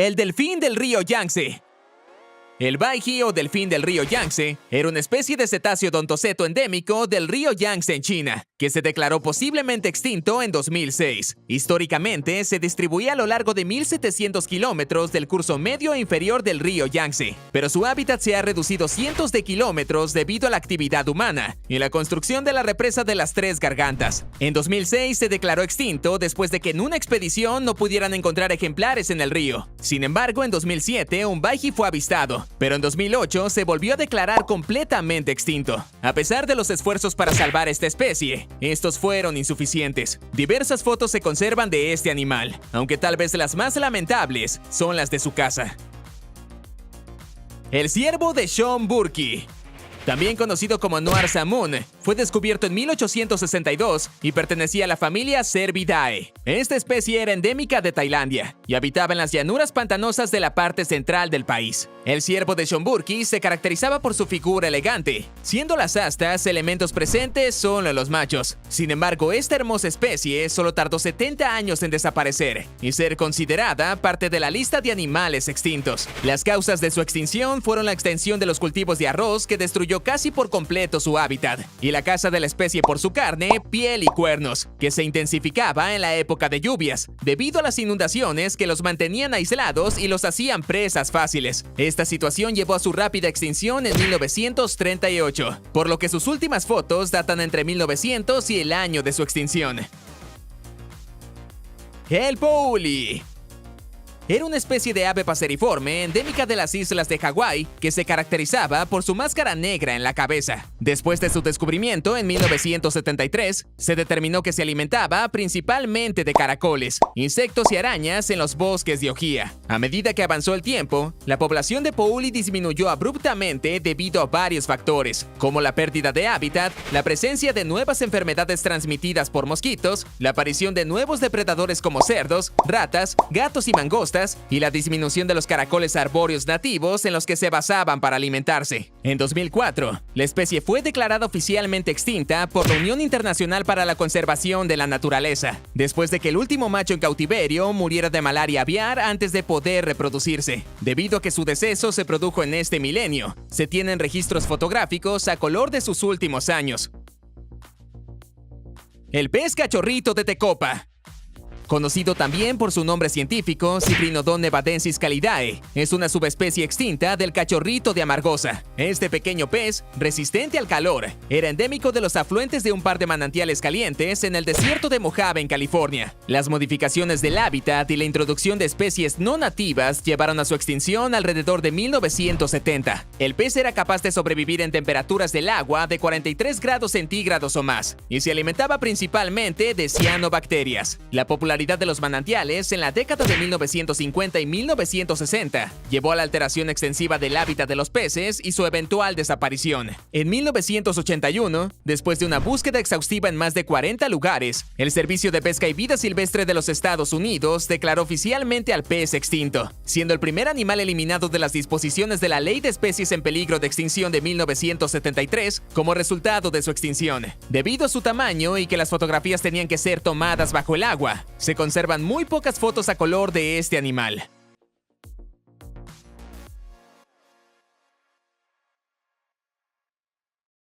El delfín del río Yangtze. El baiji o delfín del río Yangtze era una especie de cetáceo odontoceto endémico del río Yangtze en China, que se declaró posiblemente extinto en 2006. Históricamente, se distribuía a lo largo de 1.700 kilómetros del curso medio e inferior del río Yangtze, pero su hábitat se ha reducido cientos de kilómetros debido a la actividad humana y la construcción de la represa de las Tres Gargantas. En 2006 se declaró extinto después de que en una expedición no pudieran encontrar ejemplares en el río. Sin embargo, en 2007 un baiji fue avistado, pero en 2008 se volvió a declarar completamente extinto. A pesar de los esfuerzos para salvar esta especie, estos fueron insuficientes. Diversas fotos se conservan de este animal, aunque tal vez las más lamentables son las de su casa. El ciervo de Schomburgk, también conocido como Noir Salmon, fue descubierto en 1862 y pertenecía a la familia Cervidae. Esta especie era endémica de Tailandia y habitaba en las llanuras pantanosas de la parte central del país. El ciervo de Schomburgk se caracterizaba por su figura elegante, siendo las astas elementos presentes solo en los machos. Sin embargo, esta hermosa especie solo tardó 70 años en desaparecer y ser considerada parte de la lista de animales extintos. Las causas de su extinción fueron la extensión de los cultivos de arroz, que destruyó casi por completo su hábitat, y la caza de la especie por su carne, piel y cuernos, que se intensificaba en la época de lluvias, debido a las inundaciones que los mantenían aislados y los hacían presas fáciles. Esta situación llevó a su rápida extinción en 1938, por lo que sus últimas fotos datan entre 1900 y el año de su extinción. El pouli era una especie de ave paseriforme endémica de las islas de Hawái que se caracterizaba por su máscara negra en la cabeza. Después de su descubrimiento en 1973, se determinó que se alimentaba principalmente de caracoles, insectos y arañas en los bosques de Ojia. A medida que avanzó el tiempo, la población de pouli disminuyó abruptamente debido a varios factores, como la pérdida de hábitat, la presencia de nuevas enfermedades transmitidas por mosquitos, la aparición de nuevos depredadores como cerdos, ratas, gatos y mangostas, y la disminución de los caracoles arbóreos nativos en los que se basaban para alimentarse. En 2004, la especie fue declarada oficialmente extinta por la Unión Internacional para la Conservación de la Naturaleza, después de que el último macho en cautiverio muriera de malaria aviar antes de poder reproducirse. Debido a que su deceso se produjo en este milenio, se tienen registros fotográficos a color de sus últimos años. El pez cachorrito de Tecopa, conocido también por su nombre científico, Cyprinodon nevadensis calidae, es una subespecie extinta del cachorrito de Amargosa. Este pequeño pez, resistente al calor, era endémico de los afluentes de un par de manantiales calientes en el desierto de Mojave, en California. Las modificaciones del hábitat y la introducción de especies no nativas llevaron a su extinción alrededor de 1970. El pez era capaz de sobrevivir en temperaturas del agua de 43 grados centígrados o más, y se alimentaba principalmente de cianobacterias. La popularidad de los manantiales en la década de 1950 y 1960 llevó a la alteración extensiva del hábitat de los peces y su eventual desaparición. En 1981, después de una búsqueda exhaustiva en más de 40 lugares, el Servicio de Pesca y Vida Silvestre de los Estados Unidos declaró oficialmente al pez extinto, siendo el primer animal eliminado de las disposiciones de la Ley de Especies en Peligro de Extinción de 1973 como resultado de su extinción. Debido a su tamaño y que las fotografías tenían que ser tomadas bajo el agua, se conservan muy pocas fotos a color de este animal.